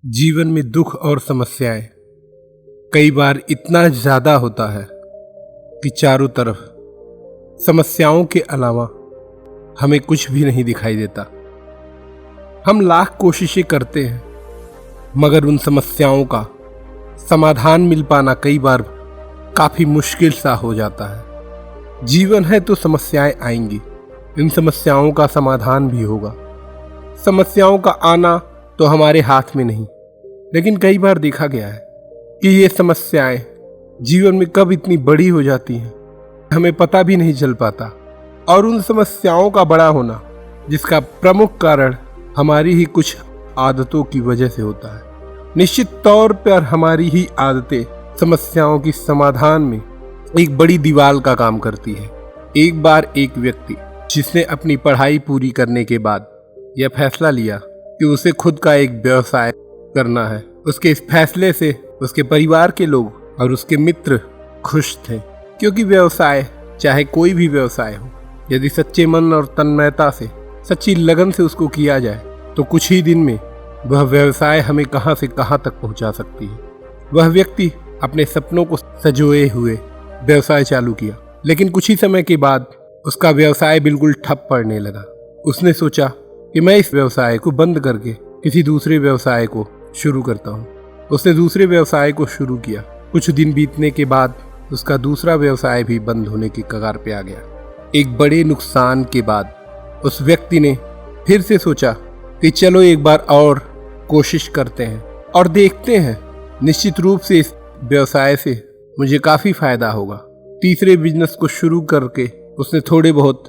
जीवन में दुख और समस्याएं कई बार इतना ज्यादा होता है कि चारों तरफ समस्याओं के अलावा हमें कुछ भी नहीं दिखाई देता। हम लाख कोशिशें करते हैं मगर उन समस्याओं का समाधान मिल पाना कई बार काफी मुश्किल सा हो जाता है। जीवन है तो समस्याएं आएंगी, इन समस्याओं का समाधान भी होगा। समस्याओं का आना तो हमारे हाथ में नहीं, लेकिन कई बार देखा गया है कि ये समस्याएं जीवन में कब इतनी बड़ी हो जाती हैं हमें पता भी नहीं चल पाता। और उन समस्याओं का बड़ा होना जिसका प्रमुख कारण हमारी ही कुछ आदतों की वजह से होता है। निश्चित तौर पर हमारी ही आदतें समस्याओं की समाधान में एक बड़ी दीवार का काम करती है। एक बार एक व्यक्ति जिसने अपनी पढ़ाई पूरी करने के बाद यह फैसला लिया कि उसे खुद का एक व्यवसाय करना है, उसके इस फैसले से उसके परिवार के लोग और उसके मित्र खुश थे, क्योंकि व्यवसाय चाहे कोई भी व्यवसाय हो, यदि सच्चे मन और तन्मयता से, सच्ची लगन से उसको किया जाए तो कुछ ही दिन में वह व्यवसाय हमें कहां से कहां तक पहुंचा सकती है। वह व्यक्ति अपने सपनों को सजोए हुए व्यवसाय चालू किया, लेकिन कुछ ही समय के बाद उसका व्यवसाय बिल्कुल ठप पड़ने लगा। उसने सोचा कि मैं इस व्यवसाय को बंद करके किसी दूसरे व्यवसाय को शुरू करता हूँ। उसने दूसरे व्यवसाय को शुरू किया। कुछ दिन बीतने के बाद उसका दूसरा व्यवसाय भी बंद होने की कगार पे आ गया। एक बड़े नुकसान के बाद उस व्यक्ति ने फिर से सोचा कि चलो एक बार और कोशिश करते हैं और देखते हैं, निश्चित रूप से इस व्यवसाय से मुझे काफी फायदा होगा। तीसरे बिजनेस को शुरू करके उसने थोड़े बहुत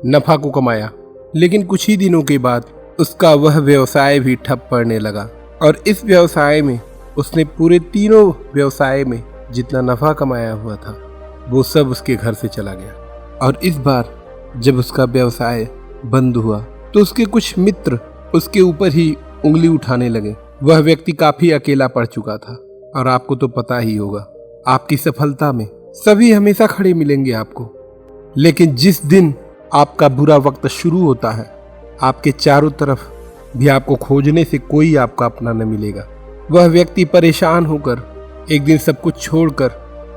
नफा को कमाया, लेकिन कुछ ही दिनों के बाद उसका वह व्यवसाय भी ठप पड़ने लगा और इस व्यवसाय में उसने पूरे तीनों व्यवसाय में जितना नफा कमाया हुआ था वो सब उसके घर से चला गया। और इस बार जब उसका व्यवसाय बंद हुआ तो उसके कुछ मित्र उसके ऊपर ही उंगली उठाने लगे। वह व्यक्ति काफी अकेला पड़ चुका था और आपको तो पता ही होगा, आपकी सफलता में सभी हमेशा खड़े मिलेंगे आपको, लेकिन जिस दिन आपका बुरा वक्त शुरू होता है आपके चारों तरफ भी आपको खोजने से कोई आपका अपना न मिलेगा। वह व्यक्ति परेशान होकर एक दिन सब कुछ छोड़कर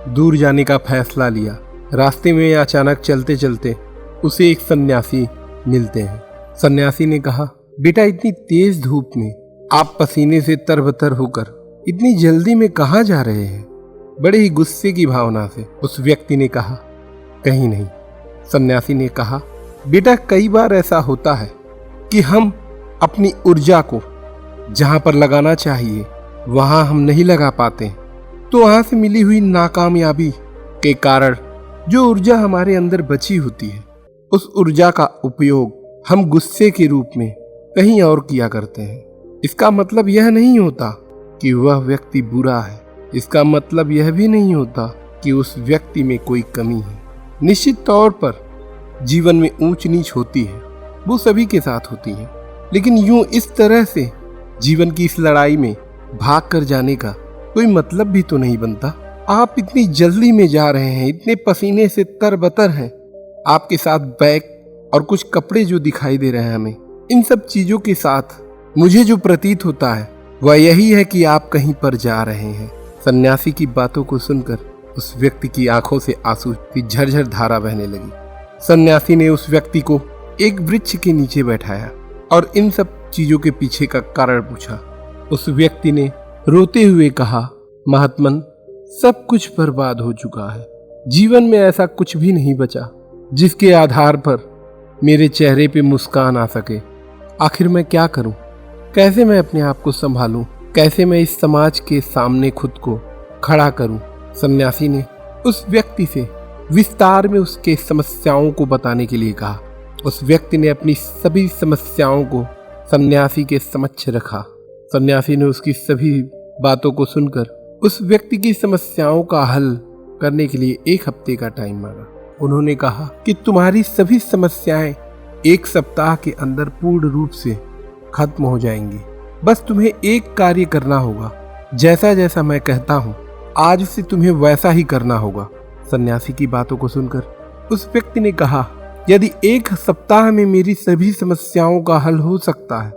दूर जाने का फैसला लिया। रास्ते में अचानक चलते चलते उसे एक सन्यासी मिलते हैं। सन्यासी ने कहा, बेटा इतनी तेज धूप में आप पसीने से तरबतर होकर इतनी जल्दी में कहाँ जा रहे हैं? बड़े ही गुस्से की भावना से उस व्यक्ति ने कहा, कहीं नहीं। सन्यासी ने कहा, बेटा कई बार ऐसा होता है कि हम अपनी ऊर्जा को जहां पर लगाना चाहिए वहां हम नहीं लगा पाते, तो वहां से मिली हुई नाकामयाबी के कारण जो ऊर्जा हमारे अंदर बची होती है उस ऊर्जा का उपयोग हम गुस्से के रूप में कहीं और किया करते हैं। इसका मतलब यह नहीं होता कि वह व्यक्ति बुरा है, इसका मतलब यह भी नहीं होता कि उस व्यक्ति में कोई कमी है। निश्चित तौर पर जीवन में ऊंच नीच होती है, वो सभी के साथ होती है, लेकिन यूं इस तरह से जीवन की इस लड़ाई में भाग कर जाने का कोई मतलब भी तो नहीं बनता। आप इतनी जल्दी में जा रहे हैं, इतने पसीने से तरबतर हैं, आपके साथ बैग और कुछ कपड़े जो दिखाई दे रहे हैं हमें, इन सब चीजों के साथ मुझे जो प्रतीत होता है वह यही है कि आप कहीं पर जा रहे हैं। सन्यासी की बातों को सुनकर उस व्यक्ति की आंखों से आंसू की झरझर धारा बहने लगी। सन्यासी ने उस व्यक्ति को एक वृक्ष के नीचे बैठाया और इन सब चीजों के पीछे का कारण पूछा। उस व्यक्ति ने रोते हुए कहा, महात्मन सब कुछ बर्बाद हो चुका है, जीवन में ऐसा कुछ भी नहीं बचा जिसके आधार पर मेरे चेहरे पे मुस्कान आ सके। आखिर मैं क्या करूं? कैसे मैं अपने आप को संभालूं? कैसे मैं इस समाज के सामने खुद को खड़ा करूं? सन्यासी ने उस व्यक्ति से विस्तार में उसके समस्याओं को बताने के लिए कहा। उस व्यक्ति ने अपनी सभी समस्याओं को सन्यासी के समक्ष रखा। सन्यासी ने उसकी सभी बातों को सुनकर उस व्यक्ति की समस्याओं का हल करने के लिए 1 हफ्ते का टाइम मांगा। उन्होंने कहा कि तुम्हारी सभी समस्याएं 1 सप्ताह के अंदर पूर्ण रूप से खत्म हो जाएंगी। बस तुम्हें एक कार्य करना होगा, जैसा जैसा मैं कहता हूँ आज से तुम्हें वैसा ही करना होगा। सन्यासी की बातों को सुनकर उस व्यक्ति ने कहा, यदि 1 सप्ताह में मेरी सभी समस्याओं का हल हो सकता है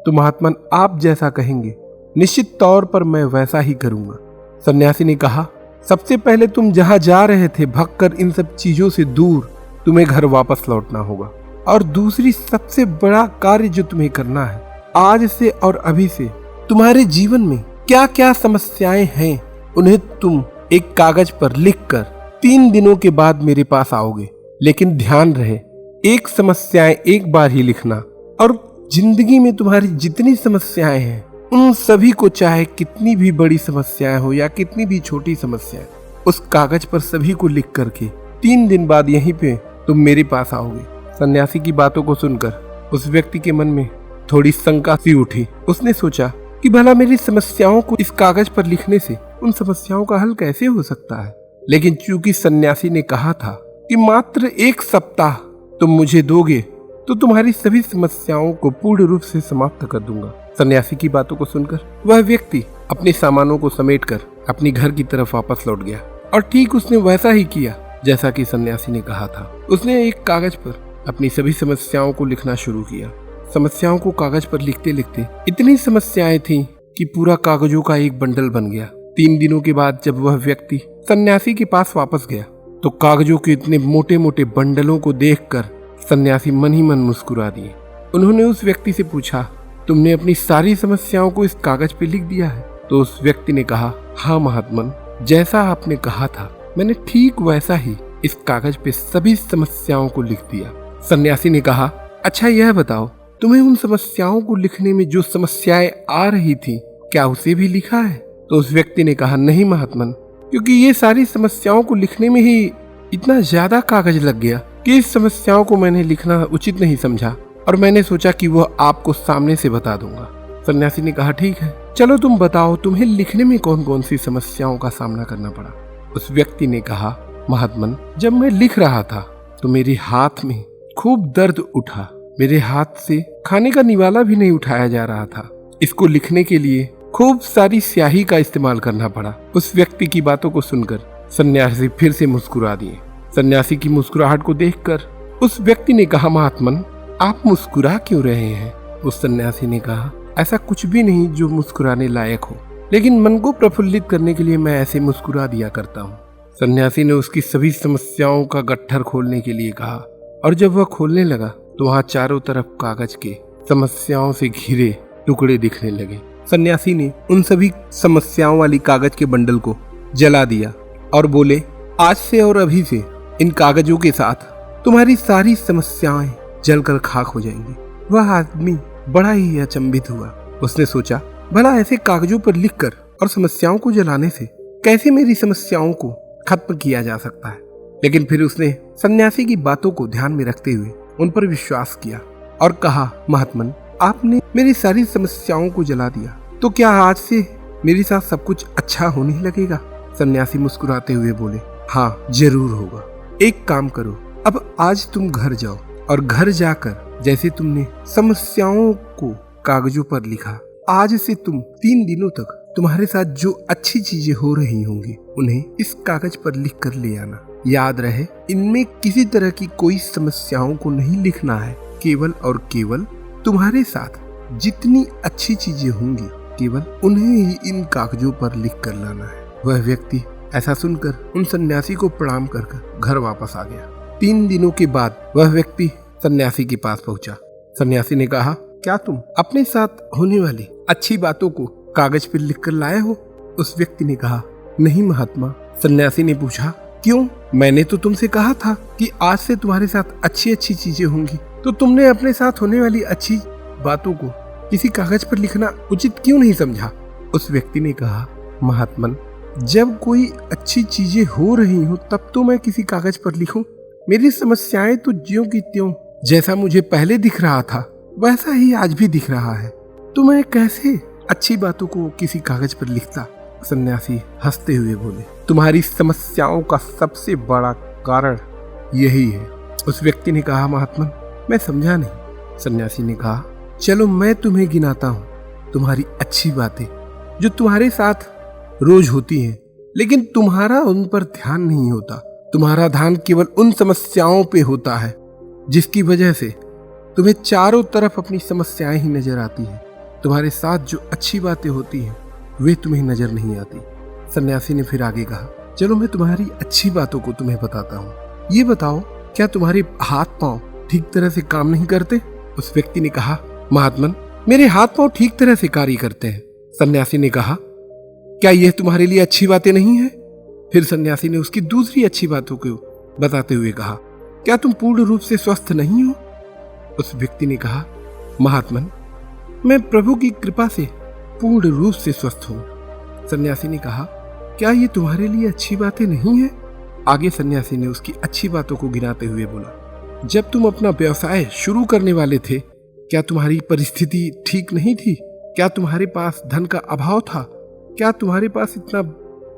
तो महात्मन आप जैसा कहेंगे निश्चित तौर पर मैं वैसा ही करूंगा। सन्यासी ने कहा, सबसे पहले तुम जहां जा रहे थे भागकर इन सब चीजों से दूर तुम्हें घर वापस लौटना होगा। और दूसरी सबसे बड़ा कार्य जो तुम्हें करना है, आज से और अभी से तुम्हारे जीवन में क्या क्या समस्याएं हैं उन्हें तुम एक कागज पर लिखकर 3 दिनों के बाद मेरे पास आओगे। लेकिन ध्यान रहे, एक समस्याएं एक बार ही लिखना, और जिंदगी में तुम्हारी जितनी समस्याएं हैं उन सभी को, चाहे कितनी भी बड़ी समस्याएं हो या कितनी भी छोटी समस्याएं, उस कागज पर सभी को लिख करके 3 दिन बाद यहीं पे तुम मेरे पास आओगे। सन्यासी की बातों को सुनकर उस व्यक्ति के मन में थोड़ी शंका सी उठी। उसने सोचा कि भला मेरी समस्याओं को इस कागज पर लिखने से उन समस्याओं का हल कैसे हो सकता है। लेकिन चूंकि सन्यासी ने कहा था कि मात्र 1 सप्ताह तुम मुझे दोगे तो तुम्हारी सभी समस्याओं को पूर्ण रूप से समाप्त कर दूंगा। सन्यासी की बातों को सुनकर वह व्यक्ति अपने सामानों को समेटकर अपनी घर की तरफ वापस लौट गया, और ठीक उसने वैसा ही किया जैसा कि सन्यासी ने कहा था। उसने एक कागज पर अपनी सभी समस्याओं को लिखना शुरू किया। समस्याओं को कागज पर लिखते लिखते इतनी समस्याएं थीं कि पूरा कागजों का एक बंडल बन गया। 3 दिनों के बाद जब वह व्यक्ति सन्यासी के पास वापस गया तो कागजों के इतने मोटे मोटे बंडलों को देखकर सन्यासी मन ही मन मुस्कुरा दिए। उन्होंने उस व्यक्ति से पूछा, तुमने अपनी सारी समस्याओं को इस कागज पे लिख दिया है? तो उस व्यक्ति ने कहा, हाँ महात्मन, जैसा आपने कहा था मैंने ठीक वैसा ही इस कागज पे सभी समस्याओं को लिख दिया। सन्यासी ने कहा, अच्छा यह बताओ, तुम्हें उन समस्याओं को लिखने में जो समस्याएं आ रही थी क्या उसे भी लिखा है? तो उस व्यक्ति ने कहा, नहीं महात्मन, क्योंकि ये सारी समस्याओं को लिखने में ही इतना ज्यादा कागज लग गया कि इस समस्याओं को मैंने लिखना उचित नहीं समझा, और मैंने सोचा कि वह आपको सामने से बता दूंगा। सन्यासी ने कहा, ठीक है, चलो तुम बताओ तुम्हें लिखने में कौन कौन सी समस्याओं का सामना करना पड़ा। उस व्यक्ति ने कहा, महात्मन, जब मैं लिख रहा था तो मेरे हाथ में खूब दर्द उठा। मेरे हाथ से खाने का निवाला भी नहीं उठाया जा रहा था। इसको लिखने के लिए खूब सारी स्याही का इस्तेमाल करना पड़ा। उस व्यक्ति की बातों को सुनकर सन्यासी फिर से मुस्कुरा दिए। सन्यासी की मुस्कुराहट को देखकर उस व्यक्ति ने कहा, महात्मन, आप मुस्कुरा क्यों रहे हैं? उस सन्यासी ने कहा, ऐसा कुछ भी नहीं जो मुस्कुराने लायक हो, लेकिन मन को प्रफुल्लित करने के लिए मैं ऐसे मुस्कुरा दिया करता हूँ। सन्यासी ने उसकी सभी समस्याओं का गट्ठर खोलने के लिए कहा, और जब वह खोलने लगा तो वहाँ चारों तरफ कागज के समस्याओं से घिरे टुकड़े दिखने लगे। सन्यासी ने उन सभी समस्याओं वाली कागज के बंडल को जला दिया और बोले, आज से और अभी से इन कागजों के साथ तुम्हारी सारी समस्याएं जलकर खाक हो जाएंगी। वह आदमी बड़ा ही अचंभित हुआ। उसने सोचा, भला ऐसे कागजों पर लिखकर और समस्याओं को जलाने से कैसे मेरी समस्याओं को खत्म किया जा सकता है। लेकिन फिर उसने सन्यासी की बातों को ध्यान में रखते हुए उन पर विश्वास किया और कहा, महात्मन, आपने मेरी सारी समस्याओं को जला दिया तो क्या आज से मेरे साथ सब कुछ अच्छा होने लगेगा? सन्यासी मुस्कुराते हुए बोले, हाँ जरूर होगा। एक काम करो, अब आज तुम घर जाओ और घर जाकर जैसे तुमने समस्याओं को कागजों पर लिखा, आज से तुम 3 दिनों तक तुम्हारे साथ जो अच्छी चीजें हो रही होंगी उन्हें इस कागज पर लिख कर ले आना। याद रहे, इनमें किसी तरह की कोई समस्याओं को नहीं लिखना है। केवल और केवल तुम्हारे साथ जितनी अच्छी चीजें होंगी केवल उन्हें ही इन कागजों पर लिख कर लाना है। वह व्यक्ति ऐसा सुनकर उन सन्यासी को प्रणाम कर घर वापस आ गया। 3 दिनों के बाद वह व्यक्ति सन्यासी के पास पहुंचा। सन्यासी ने कहा, क्या तुम अपने साथ होने वाली अच्छी बातों को कागज पर लिख कर लाए हो? उस व्यक्ति ने कहा, नहीं महात्मा। सन्यासी ने पूछा, क्यों? मैंने तो तुमसे कहा था कि आज से तुम्हारे साथ अच्छी अच्छी चीजें होंगी, तो तुमने अपने साथ होने वाली अच्छी बातों को किसी कागज पर लिखना उचित क्यों नहीं समझा? उस व्यक्ति ने कहा, महात्मन, जब कोई अच्छी चीजें हो रही हो तब तो मैं किसी कागज पर लिखूं। मेरी समस्याएं तो ज्यों की त्यों जैसा मुझे पहले दिख रहा था वैसा ही आज भी दिख रहा है, तो मैं कैसे अच्छी बातों को किसी कागज पर लिखता? सन्यासी हंसते हुए बोले, तुम्हारी समस्याओं का सबसे बड़ा कारण यही है। उस व्यक्ति ने कहा, महात्मन, मैं समझा नहीं। सन्यासी ने कहा, चलो मैं तुम्हें गिनाता हूँ तुम्हारी अच्छी बातें जो तुम्हारे साथ रोज होती हैं, लेकिन तुम्हारा उन पर ध्यान नहीं होता। तुम्हारा ध्यान केवल उन समस्याओं पे होता है जिसकी वजह से तुम्हें चारों तरफ अपनी समस्याएं ही नजर आती हैं। तुम्हारे साथ जो अच्छी बातें होती हैं वे तुम्हें नजर नहीं आती। सन्यासी ने फिर आगे कहा, चलो मैं तुम्हारी अच्छी बातों को तुम्हें बताता हूँ। ये बताओ, क्या तुम्हारे हाथ पांव ठीक तरह से काम नहीं करते? उस व्यक्ति ने कहा, महात्मन, मेरे हाथ पांव ठीक तरह से कार्य करते हैं। सन्यासी ने कहा, क्या यह तुम्हारे लिए अच्छी बातें नहीं है? फिर सन्यासी ने उसकी दूसरी अच्छी बातों को बताते हुए कहा, क्या तुम पूर्ण रूप से स्वस्थ नहीं हो? उस व्यक्ति ने कहा, महात्मन, मैं प्रभु की कृपा से पूर्ण रूप से स्वस्थ हूं। सन्यासी ने कहा, क्या ये तुम्हारे लिए अच्छी बातें नहीं है? आगे सन्यासी ने उसकी अच्छी बातों को गिनाते हुए बोला, जब तुम अपना व्यवसाय शुरू करने वाले थे, क्या तुम्हारी परिस्थिति ठीक नहीं थी? क्या तुम्हारे पास धन का अभाव था? क्या तुम्हारे पास इतना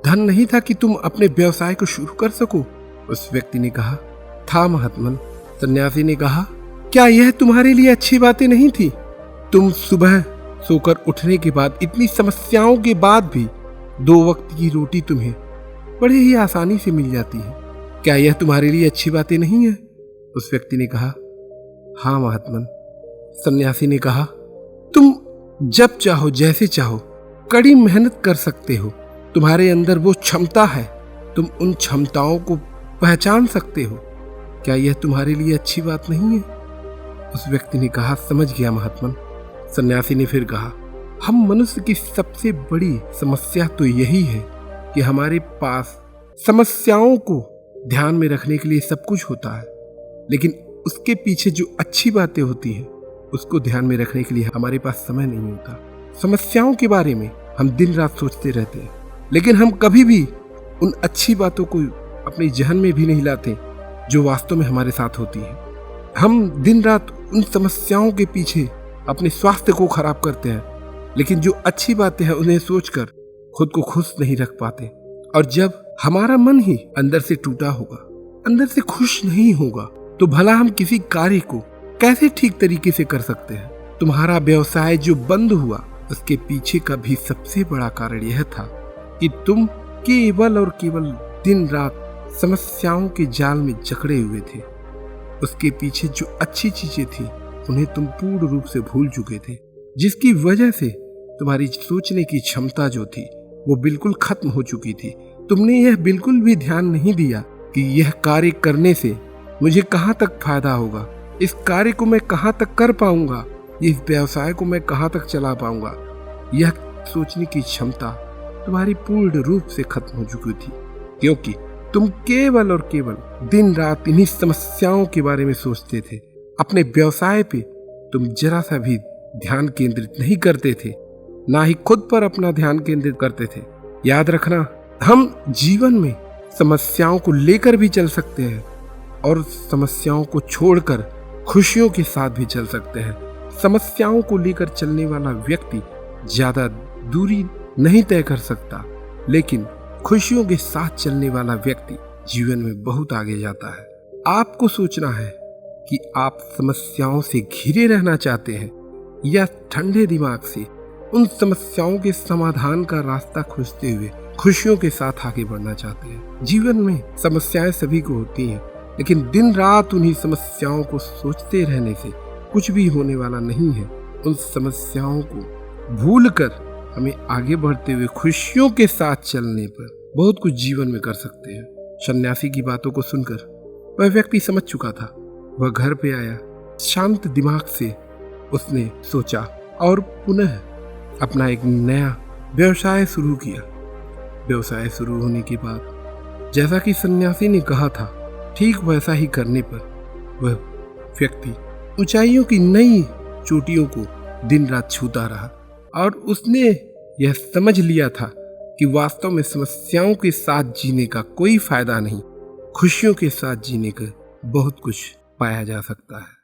धन नहीं था कि तुम अपने व्यवसाय को शुरू कर सको? उस व्यक्ति ने कहा, था महात्मन। सन्यासी ने कहा, क्या यह तुम्हारे लिए अच्छी बातें नहीं थी? तुम सुबह सोकर उठने के बाद इतनी समस्याओं के बाद भी 2 वक्त की रोटी तुम्हें बड़े ही आसानी से मिल जाती है। क्या यह तुम्हारे लिए अच्छी बातें नहीं है? उस व्यक्ति ने कहा, हाँ महात्मन। सन्यासी ने कहा, तुम जब चाहो जैसे चाहो कड़ी मेहनत कर सकते हो। तुम्हारे अंदर वो क्षमता है, तुम उन क्षमताओं को पहचान सकते हो। क्या यह तुम्हारे लिए अच्छी बात नहीं है? उस व्यक्ति ने कहा, समझ गया महात्मन। सन्यासी ने फिर कहा, हम मनुष्य की सबसे बड़ी समस्या तो यही है कि हमारे पास समस्याओं को ध्यान में रखने के लिए सब कुछ होता है, लेकिन उसके पीछे जो अच्छी बातें होती हैं उसको ध्यान में रखने के लिए हमारे पास समय नहीं होता। समस्याओं के बारे में हम दिन रात सोचते रहते हैं, लेकिन हम कभी भी उन अच्छी बातों को अपने जहन में भी नहीं लाते जो वास्तव में हमारे साथ होती हैं। हम दिन रात उन समस्याओं के पीछे अपने स्वास्थ्य को खराब करते हैं, लेकिन जो अच्छी बातें हैं उन्हें सोचकर खुद को खुश नहीं रख पाते। और जब हमारा मन ही अंदर से टूटा होगा, अंदर से खुश नहीं होगा, तो भला हम किसी कार्य को कैसे ठीक तरीके से कर सकते हैं? तुम्हारा व्यवसाय जो बंद हुआ, उसके पीछे का भी सबसे बड़ा कारण यह था कि तुम केवल और केवल दिन रात समस्याओं के जाल में जकड़े हुए थे। उसके पीछे जो अच्छी चीजें थी उन्हें तुम पूर्ण रूप से भूल चुके थे, जिसकी वजह से तुम्हारी सोचने की क्षमता जो थी वो बिल्कुल खत्म हो चुकी थी। तुमने यह बिल्कुल भी ध्यान नहीं दिया कि यह कार्य करने से मुझे कहाँ तक फायदा होगा, इस कार्य को मैं कहाँ तक कर पाऊंगा, इस व्यवसाय को मैं कहाँ तक चला पाऊंगा। यह सोचने की क्षमता तुम्हारी पूर्ण रूप से खत्म हो चुकी थी, क्योंकि तुम केवल और केवल दिन रात इन्हीं समस्याओं के बारे में सोचते थे। अपने व्यवसाय पे तुम जरा सा भी ध्यान केंद्रित नहीं करते थे, ना ही खुद पर अपना ध्यान केंद्रित करते थे। याद रखना, हम जीवन में समस्याओं को लेकर भी चल सकते हैं और समस्याओं को छोड़कर खुशियों के साथ भी चल सकते हैं। समस्याओं को लेकर चलने वाला व्यक्ति ज्यादा दूरी नहीं तय कर सकता, लेकिन खुशियों के साथ चलने वाला व्यक्ति जीवन में बहुत आगे जाता है। आपको सोचना है कि आप समस्याओं से घिरे रहना चाहते हैं या ठंडे दिमाग से उन समस्याओं के समाधान का रास्ता खोजते हुए खुशियों के साथ आगे बढ़ना चाहते हैं। जीवन में समस्याएं सभी को होती हैं, लेकिन दिन रात उन्हीं समस्याओं को सोचते रहने से कुछ भी होने वाला नहीं है। उन समस्याओं को भूलकर हमें आगे बढ़ते हुए खुशियों के साथ चलने पर बहुत कुछ जीवन में कर सकते हैं। सन्यासी की बातों को सुनकर वह व्यक्ति समझ चुका था। वह घर पे आया, शांत दिमाग से उसने सोचा और पुनः अपना एक नया व्यवसाय शुरू किया। व्यवसाय शुरू होने के बाद जैसा कि सन्यासी ने कहा था, ठीक वैसा ही करने पर वह व्यक्ति ऊंचाइयों की नई चोटियों को दिन रात छूता रहा और उसने यह समझ लिया था कि वास्तव में समस्याओं के साथ जीने का कोई फायदा नहीं, खुशियों के साथ जीने का बहुत कुछ पाया जा सकता है।